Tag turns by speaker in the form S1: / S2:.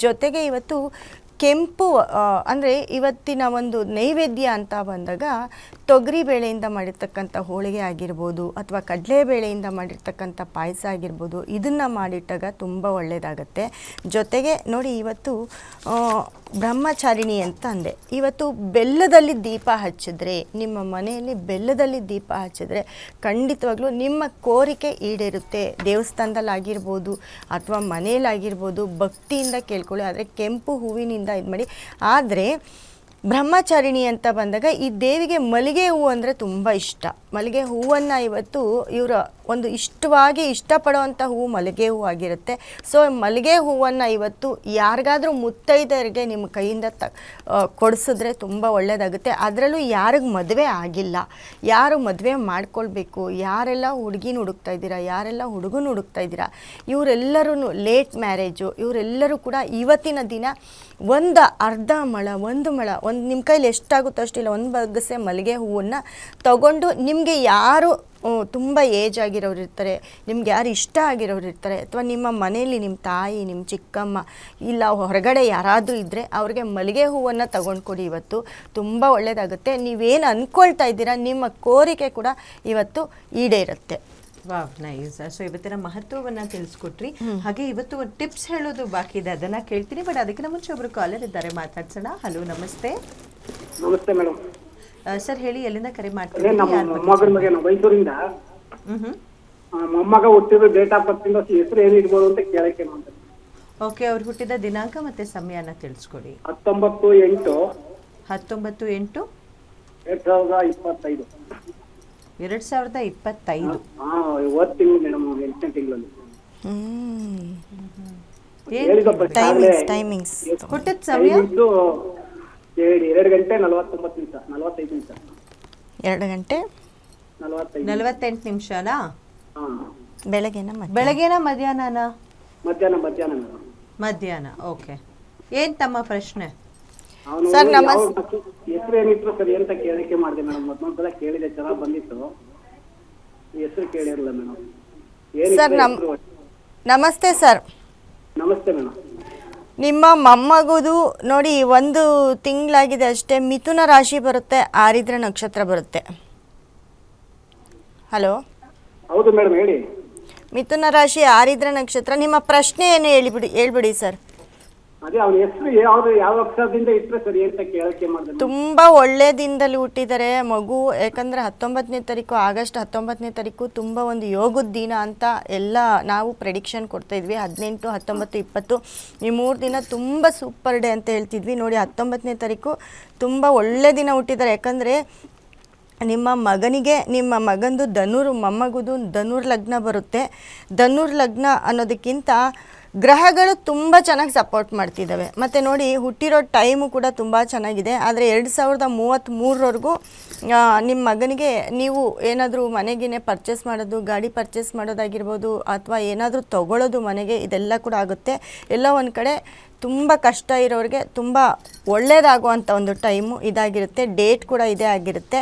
S1: ಜೊತೆಗೆ ಇವತ್ತು ಕೆಂಪು ಅಂದರೆ ಇವತ್ತಿನ ಒಂದು ನೈವೇದ್ಯ ಅಂತ ಬಂದಾಗ ತೊಗರಿ ಬೇಳೆಯಿಂದ ಮಾಡಿರ್ತಕ್ಕಂಥ ಹೋಳಿಗೆ ಆಗಿರ್ಬೋದು ಅಥವಾ ಕಡಲೆಬೇಳೆಯಿಂದ ಮಾಡಿರ್ತಕ್ಕಂಥ ಪಾಯಸ ಆಗಿರ್ಬೋದು, ಇದನ್ನು ಮಾಡಿಟ್ಟಾಗ ತುಂಬ ಒಳ್ಳೆಯದಾಗತ್ತೆ. ಜೊತೆಗೆ ನೋಡಿ ಇವತ್ತು ಬ್ರಹ್ಮಚಾರಿಣಿ ಅಂತ ಅಂದೆ, ಇವತ್ತು ಬೆಲ್ಲದಲ್ಲಿ ದೀಪ ಹಚ್ಚಿದ್ರೆ, ನಿಮ್ಮ ಮನೆಯಲ್ಲಿ ಬೆಲ್ಲದಲ್ಲಿ ದೀಪ ಹಚ್ಚಿದ್ರೆ ಖಂಡಿತವಾಗ್ಲೂ ನಿಮ್ಮ ಕೋರಿಕೆ ಈಡೇರುತ್ತೆ. ದೇವಸ್ಥಾನದಲ್ಲಾಗಿರ್ಬೋದು ಅಥವಾ ಮನೆಯಲ್ಲಾಗಿರ್ಬೋದು, ಭಕ್ತಿಯಿಂದ ಕೇಳ್ಕೊಳ್ಳಿ. ಆದರೆ ಕೆಂಪು ಹೂವಿನಿಂದ ಇದು ಮಾಡಿ. ಆದರೆ ಬ್ರಹ್ಮಚಾರಿಣಿ ಅಂತ ಬಂದಾಗ ಈ ದೇವಿಗೆ ಮಲ್ಲಿಗೆ ಹೂವು ಅಂದರೆ ತುಂಬ ಇಷ್ಟ. ಮಲ್ಲಿಗೆ ಹೂವನ್ನು ಇವತ್ತು ಇವರ ಒಂದು ಇಷ್ಟಪಡುವಂಥ ಹೂವು ಮಲ್ಲಿಗೆ ಹೂವು ಆಗಿರುತ್ತೆ. ಸೊ ಮಲ್ಲಿಗೆ ಹೂವನ್ನು ಇವತ್ತು ಯಾರಿಗಾದರೂ ಮುತ್ತೈದರಿಗೆ ನಿಮ್ಮ ಕೈಯಿಂದ ಕೊಡಿಸಿದ್ರೆ ತುಂಬ ಒಳ್ಳೆಯದಾಗುತ್ತೆ. ಅದರಲ್ಲೂ ಯಾರಿಗೆ ಮದುವೆ ಆಗಿಲ್ಲ, ಯಾರು ಮದುವೆ ಮಾಡ್ಕೊಳ್ಬೇಕು, ಯಾರೆಲ್ಲ ಹುಡುಗಿನ ಹುಡುಕ್ತಾ ಇದ್ದೀರಾ, ಯಾರೆಲ್ಲ ಹುಡುಗನ ಹುಡುಕ್ತಾ ಇದ್ದೀರಾ, ಇವರೆಲ್ಲರೂ ಲೇಟ್ ಮ್ಯಾರೇಜು, ಇವರೆಲ್ಲರೂ ಕೂಡ ಇವತ್ತಿನ ದಿನ ಒಂದು ಅರ್ಧ ಮೊಳ, ಒಂದು ನಿಮ್ಮ ಕೈಲಿ ಎಷ್ಟಾಗುತ್ತೋ ಅಷ್ಟಿಲ್ಲ, ಒಂದು ಬಗ್ಸೆ ಮಲ್ಲಿಗೆ ಹೂವನ್ನು ತಗೊಂಡು ನಿಮಗೆ ಯಾರು ತುಂಬ ಏಜ್ ಆಗಿರೋರು ಇರ್ತಾರೆ, ನಿಮ್ಗೆ ಯಾರು ಇಷ್ಟ ಆಗಿರೋರು ಇರ್ತಾರೆ, ಅಥವಾ ನಿಮ್ಮ ಮನೆಯಲ್ಲಿ ನಿಮ್ಮ ತಾಯಿ, ನಿಮ್ಮ ಚಿಕ್ಕಮ್ಮ, ಇಲ್ಲ ಹೊರಗಡೆ ಯಾರಾದರೂ ಇದ್ದರೆ ಅವ್ರಿಗೆ ಮಲ್ಲಿಗೆ ಹೂವನ್ನು ತಗೊಂಡು ಕೊಡಿ. ಇವತ್ತು ತುಂಬ ಒಳ್ಳೆಯದಾಗುತ್ತೆ. ನೀವೇನು ಅಂದ್ಕೊಳ್ತಾ ಇದ್ದೀರಾ ನಿಮ್ಮ ಕೋರಿಕೆ ಕೂಡ ಇವತ್ತು ಈಡೇರುತ್ತೆ.
S2: Wow, nice. ಸೊ ಇವತ್ತಿನ ಮಹತ್ವವನ್ನು ತಿಳಿಸ್ಕೊಟ್ರಿ. ಹಾಗೆ ಇವತ್ತು ಒಂದು ಟಿಪ್ಸ್ ಹೇಳೋದು ಬಾಕಿ ಇದೆ, ಅದನ್ನ ಕೇಳ್ತೀನಿ. ಬಟ್ ಅದಕ್ಕಿಂತ ಮುಂಚೆ ಒಬ್ರು ಕಾಲರ್ ಇದ್ದಾರೆ, ಮಾತಾಡ್ಸೋಣ. ಹಲೋ, ನಮಸ್ತೆ.
S3: ನಮಸ್ತೆ ಮೇಡಮ್.
S2: ಸರ್ ಹೇಳಿ, ಎಲ್ಲಿಂದ ಕರೆ ಮಾಡ್ತೀವಿ?
S3: ಮೊಮ್ಮಗನ ಬಗ್ಗೆ ನಾವು ಮೈಸೂರಿಂದ. ಮೊಮ್ಮಗ ಹುಟ್ಟಿದ ಡೇಟ್ ಆಫ್ ಬರ್ತ್ ಇಂದ ಹೆಸರು ಏನು ಇಡ್ಬೋದು ಅಂತ ಕೇಳಕ್ಕೆ ಮಾಡ್ತಾರೆ.
S2: ಓಕೆ, ಅವ್ರು ಹುಟ್ಟಿದ ದಿನಾಂಕ ಮತ್ತೆ ಸಮಯನ ತಿಳಿಸ್ಕೊಡಿ.
S3: 19/8/2025.
S2: 2025.
S3: ಇವತ್ತು ತಿಂಗಳು ಮೇಡಮ್, 8ನೇ ತಿಂಗಳಲ್ಲಿ.
S2: ಹುಟ್ಟಿದ ಸಮಯ
S3: 2 ಗಂಟೆ 49 ನಿಮಿಷ, 45 ನಿಮಿಷ.
S1: 2 ಗಂಟೆ
S2: 48 ನಿಮಿಷನಾ?
S1: ಬೆಳಗ್ಗೆನ
S2: ಮಧ್ಯಾಹ್ನನಾ? ಮಧ್ಯಾಹ್ನ. ಓಕೆ, ಏನ್ ತಮ್ಮ ಪ್ರಶ್ನೆ?
S1: ಸರ್
S3: ಹೆಸರು ಏನಿತ್ತು ಸರ್ ಅಂತ ಕೇಳಕ್ಕೆ ಮಾಡಿದೆ ಮೇಡಮ್. ಮೊದಲೊಂದ್ಸಲ ಕೇಳಿದೆ, ಚೆನ್ನಾಗಿ ಬಂದಿತ್ತು. ಹೆಸರು ಕೇಳಿರಲ್ಲ ಮೇಡಮ್.
S1: ಸರ್ ನಮಸ್ತೆ ಸರ್.
S3: ನಮಸ್ತೆ ಮೇಡಮ್.
S1: ನಿಮ್ಮ ಮೊಮ್ಮಗುದು ನೋಡಿ 1 ತಿಂಗಳಾಗಿದೆ ಅಷ್ಟೇ. ಮಿಥುನ ರಾಶಿ ಬರುತ್ತೆ, ಆರಿದ್ರ ನಕ್ಷತ್ರ ಬರುತ್ತೆ. ಹಲೋ.
S3: ಹೌದು ಮೇಡಮ್, ಹೇಳಿ.
S1: ಮಿಥುನ ರಾಶಿ, ಆರಿದ್ರ ನಕ್ಷತ್ರ. ನಿಮ್ಮ ಪ್ರಶ್ನೆ ಏನು ಹೇಳ್ಬಿಡಿ ಸರ್.
S3: ಅದೇ ಅವನ ಹೆಸರು ಯಾವ ಅಕ್ಷರದಿಂದ ಇಟ್ಟರೆ ಸರಿ ಅಂತ ಕೇಳಕ್ಕೆ ಮಾಡಿದೆ.
S1: ತುಂಬ ಒಳ್ಳೆ ದಿನದಲ್ಲಿ ಹುಟ್ಟಿದ್ದಾರೆ ಮಗು. ಯಾಕಂದರೆ 19ನೇ ತಾರೀಕು, ಆಗಸ್ಟ್ 19ನೇ ತಾರೀಕು ತುಂಬ ಒಂದು ಯೋಗದ ದಿನ ಅಂತ ಎಲ್ಲ ನಾವು ಪ್ರೆಡಿಕ್ಷನ್ ಕೊಡ್ತಾಯಿದ್ವಿ. 18, 19, 20 ಈ 3 ದಿನ ತುಂಬ ಸೂಪರ್ ಡೇ ಅಂತ ಹೇಳ್ತಿದ್ವಿ. ನೋಡಿ 19ನೇ ತಾರೀಕು ತುಂಬ ಒಳ್ಳೆ ದಿನ ಹುಟ್ಟಿದ್ದಾರೆ. ಯಾಕಂದರೆ ನಿಮ್ಮ ಮಗಂದು ಮೊಮ್ಮಗುದು ಧನುರ್ ಲಗ್ನ ಬರುತ್ತೆ. ಧನುರ್ ಲಗ್ನ ಅನ್ನೋದಕ್ಕಿಂತ ಗ್ರಹಗಳು ತುಂಬ ಚೆನ್ನಾಗಿ ಸಪೋರ್ಟ್ ಮಾಡ್ತಿದ್ದಾವೆ. ಮತ್ತು ನೋಡಿ ಹುಟ್ಟಿರೋ ಟೈಮು ಕೂಡ ತುಂಬ ಚೆನ್ನಾಗಿದೆ. ಆದರೆ 2033ವರೆಗೂ ನಿಮ್ಮ ಮಗನಿಗೆ ನೀವು ಏನಾದರೂ ಮನೆಗೇ ಪರ್ಚೇಸ್ ಮಾಡೋದು, ಗಾಡಿ ಪರ್ಚೇಸ್ ಮಾಡೋದಾಗಿರ್ಬೋದು, ಅಥವಾ ಏನಾದರೂ ತೊಗೊಳ್ಳೋದು ಮನೆಗೆ, ಇದೆಲ್ಲ ಕೂಡ ಆಗುತ್ತೆ. ಎಲ್ಲ ಒಂದು ಕಡೆ ತುಂಬ ಕಷ್ಟ ಇರೋರಿಗೆ ತುಂಬ ಒಳ್ಳೆಯದಾಗುವಂಥ ಒಂದು ಟೈಮು ಇದಾಗಿರುತ್ತೆ. ಡೇಟ್ ಕೂಡ ಇದೇ ಆಗಿರುತ್ತೆ.